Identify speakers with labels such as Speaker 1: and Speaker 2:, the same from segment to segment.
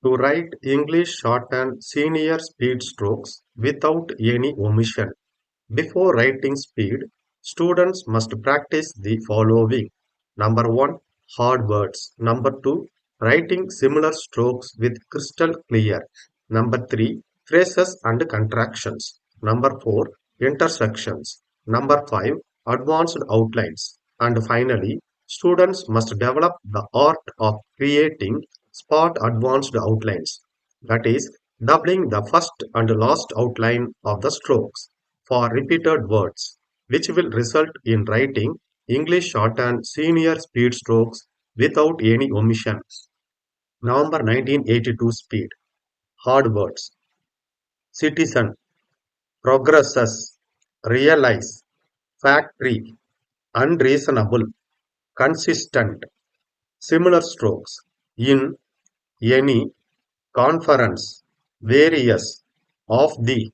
Speaker 1: To write English shorthand senior speed strokes without any omission. Before writing speed, students must practice the following. Number 1, hard words. Number 2, writing similar strokes with crystal clear. Number 3, phrases and contractions. Number 4, intersections. Number 5, advanced outlines. And finally, students must develop the art of creating spot advanced outlines. That is, doubling the first and last outline of the strokes for repeated words, which will result in writing English shorthand senior speed strokes without any omissions. November 1982 speed. Hard words. Citizen. Progresses. Realize. Factory. Unreasonable. Consistent. Similar strokes. In. Any. Conference. Various. Of the.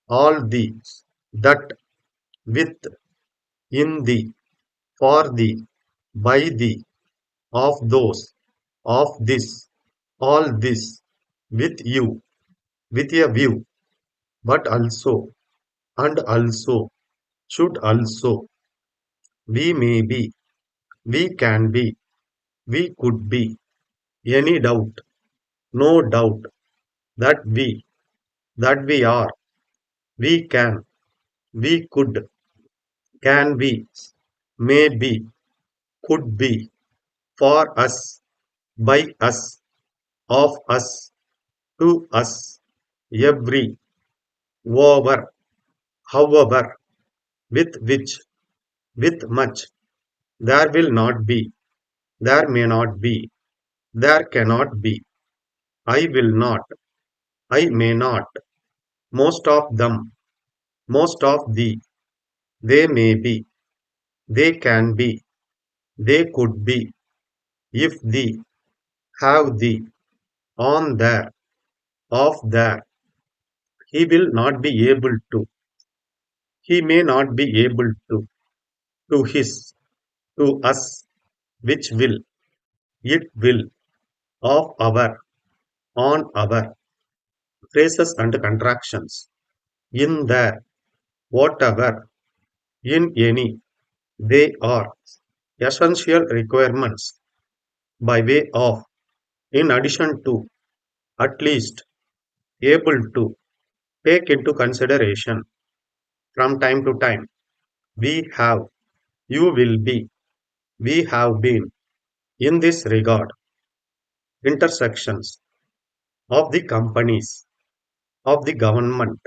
Speaker 1: All the. That. With. In the. For the. By the. Of those. Of this. All this. With you. With a view. But also. And also. Should also. We may be. We can be. We could be. Any doubt. No doubt. That we. That we are. We can. We could. Can be. May be. Could be. For us. By us. Of us. To us. Every. Over. However. With which. With much. There will not be. There may not be. There cannot be. I will not. I may not. Most of them. Most of the. They may be. They can be. They could be. If the. Have the. On there. Off there. He will not be able to. He may not be able to. To his. To us. Which will. It will. Of our. On our. Phrases and contractions. In there. Whatever. In any. They are essential requirements by way of, in addition to, at least, able to, take into consideration, from time to time. We have, you will be, we have been, in this regard, intersections of the companies, of the government,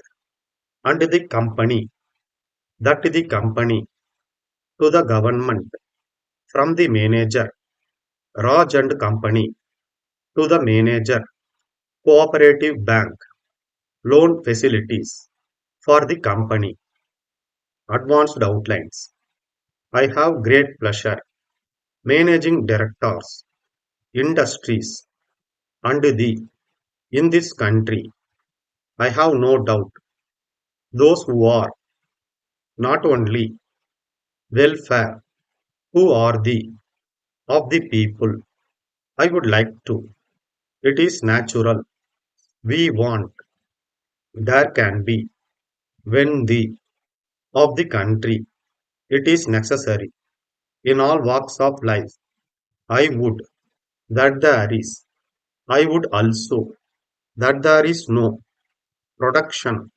Speaker 1: and the company, that the company, to the government, from the manager, Raj and company, to the manager, cooperative bank, loan facilities, for the company, advanced outlines. I have great pleasure managing directors, industries, and the in this country. I have no doubt those who are not only welfare, who are the of the people. I would like to. It is natural. We want. There can be. When the of the country. It is necessary. In all walks of life. I would. That there is. I would also. That there is no. Production.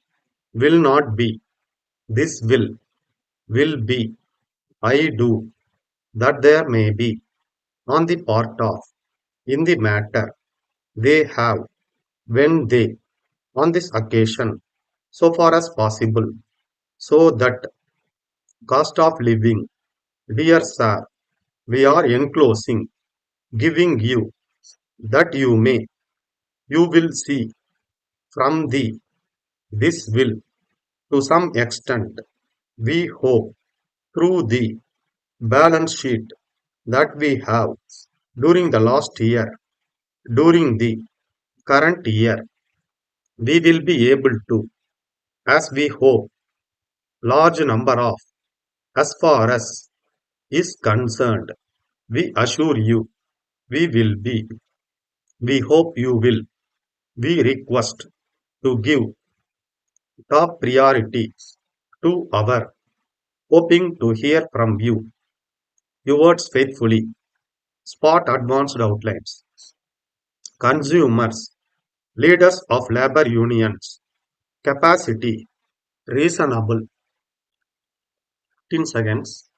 Speaker 1: Will not be. This will be, I do, that there may be, on the part of, in the matter, they have, when they, on this occasion, so far as possible, so that cost of living, dear sir, we are enclosing, giving you, that you may, you will see, from the, this will, to some extent, we hope, through the balance sheet that we have during the last year, during the current year, we will be able to, as we hope, large number of, as far as is concerned, we assure you, we will be, we hope you will. we request to give top priority to our hoping to hear from you. Your words faithfully. Spot advanced outlines. Consumers. Leaders of labor unions. Capacity. Reasonable. 10 seconds.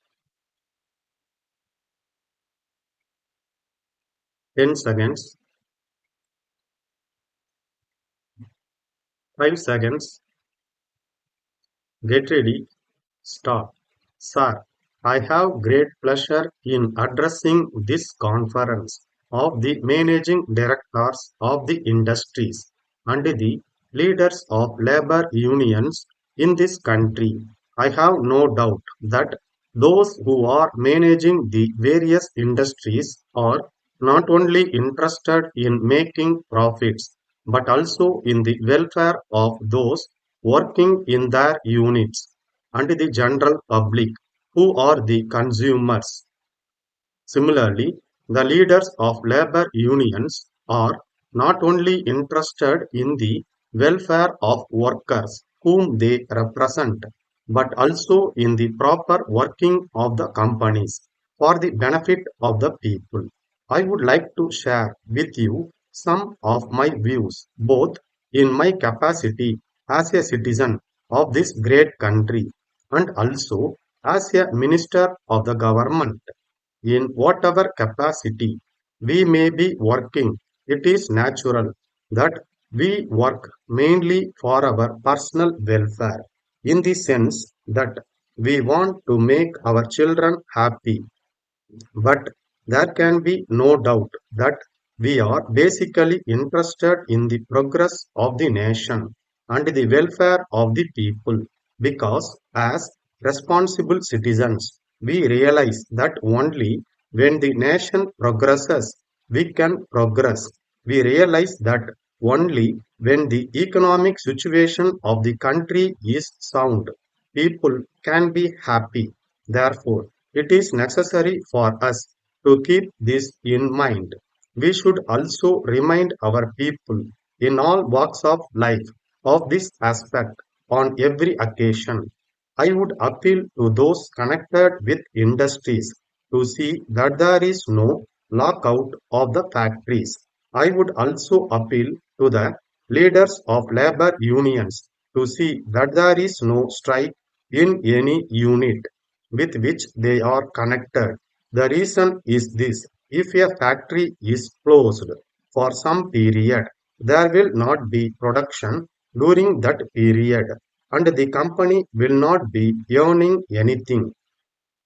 Speaker 1: 10 seconds. 5 seconds. Get ready. Start. Sir, I have great pleasure in addressing this conference of the managing directors of the industries and the leaders of labor unions in this country. I have no doubt that those who are managing the various industries are not only interested in making profits but also in the welfare of those working in their units and the general public who are the consumers. Similarly, the leaders of labor unions are not only interested in the welfare of workers whom they represent, but also in the proper working of the companies for the benefit of the people. I would like to share with you some of my views, both in my capacity as a citizen of this great country and also as a minister of the government. In whatever capacity we may be working, it is natural that we work mainly for our personal welfare, in the sense that we want to make our children happy, but there can be no doubt that we are basically interested in the progress of the nation and the welfare of the people because, as responsible citizens, we realize that only when the nation progresses, we can progress. We realize that only when the economic situation of the country is sound, people can be happy. Therefore, it is necessary for us to keep this in mind. We should also remind our people in all walks of life of this aspect on every occasion. I would appeal to those connected with industries to see that there is no lockout of the factories. I would also appeal to the leaders of labor unions to see that there is no strike in any unit with which they are connected. The reason is this: if a factory is closed for some period, there will not be production during that period, and the company will not be earning anything.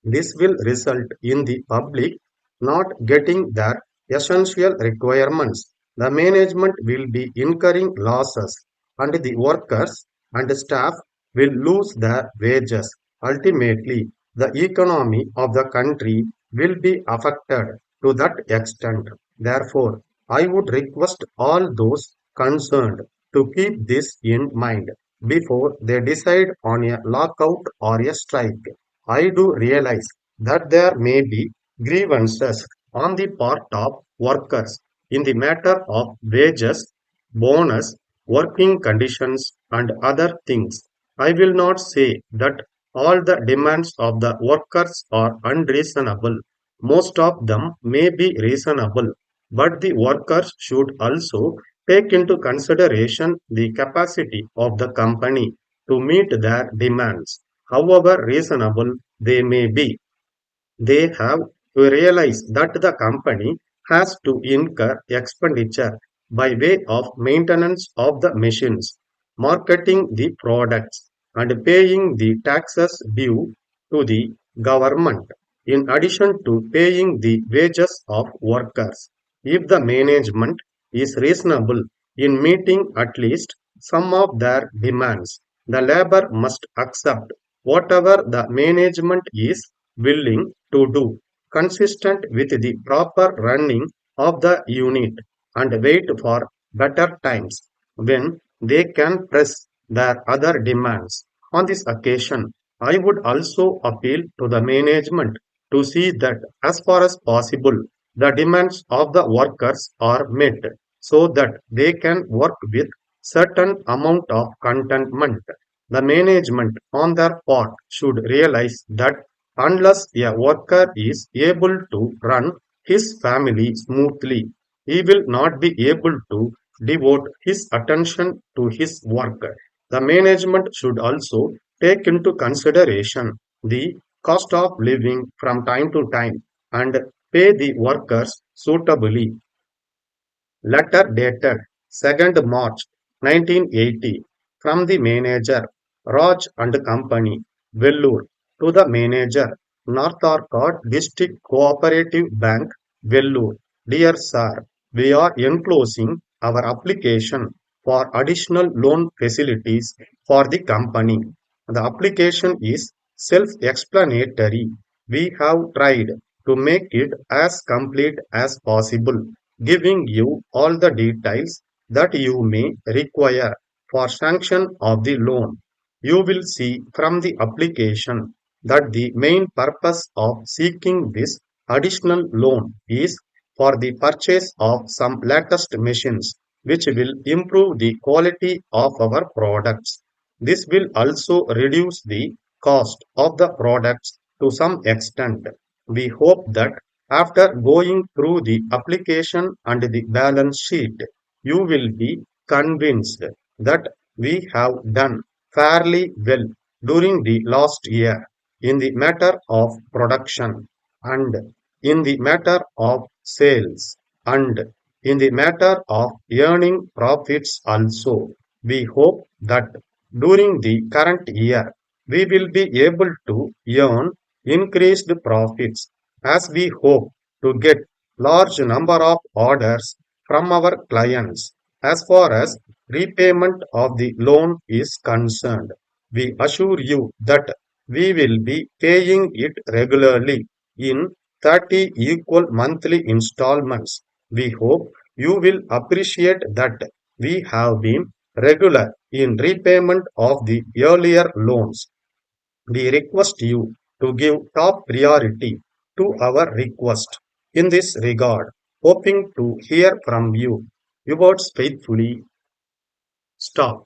Speaker 1: This will result in the public not getting their essential requirements. The management will be incurring losses, and the workers and staff will lose their wages. Ultimately, the economy of the country will be affected to that extent. Therefore, I would request all those concerned to keep this in mind before they decide on a lockout or a strike. I do realize that there may be grievances on the part of workers in the matter of wages, bonus, working conditions, and other things. I will not say that all the demands of the workers are unreasonable. Most of them may be reasonable, but the workers should also take into consideration the capacity of the company to meet their demands, however reasonable they may be. They have to realize that the company has to incur expenditure by way of maintenance of the machines, marketing the products, and paying the taxes due to the government, in addition to paying the wages of workers. If the management is reasonable in meeting at least some of their demands, the labor must accept whatever the management is willing to do, consistent with the proper running of the unit, and wait for better times when they can press their other demands. On this occasion, I would also appeal to the management to see that, as far as possible, the demands of the workers are met. so that they can work with certain amount of contentment. The management on their part should realize that unless a worker is able to run his family smoothly, he will not be able to devote his attention to his work. The management should also take into consideration the cost of living from time to time and pay the workers suitably. Letter dated 2nd March 1980 from the manager Raj and Company, Vellore, to the manager North Arcot District Cooperative Bank, Vellore. Dear Sir, we are enclosing our application for additional loan facilities for the company. The application is self-explanatory. We have tried to make it as complete as possible, giving you all the details that you may require for sanction of the loan. You will see from the application that the main purpose of seeking this additional loan is for the purchase of some latest machines which will improve the quality of our products. This will also reduce the cost of the products to some extent. We hope that after going through the application and the balance sheet, you will be convinced that we have done fairly well during the last year in the matter of production and in the matter of sales and in the matter of earning profits also. We hope that during the current year we will be able to earn increased profits as we hope to get large number of orders from our clients. As far as repayment of the loan is concerned, we assure you that we will be paying it regularly in 30 equal monthly installments. We hope you will appreciate that we have been regular in repayment of the earlier loans. We request you to give top priority to our request in this regard, hoping to hear from you. Yours faithfully, Stop.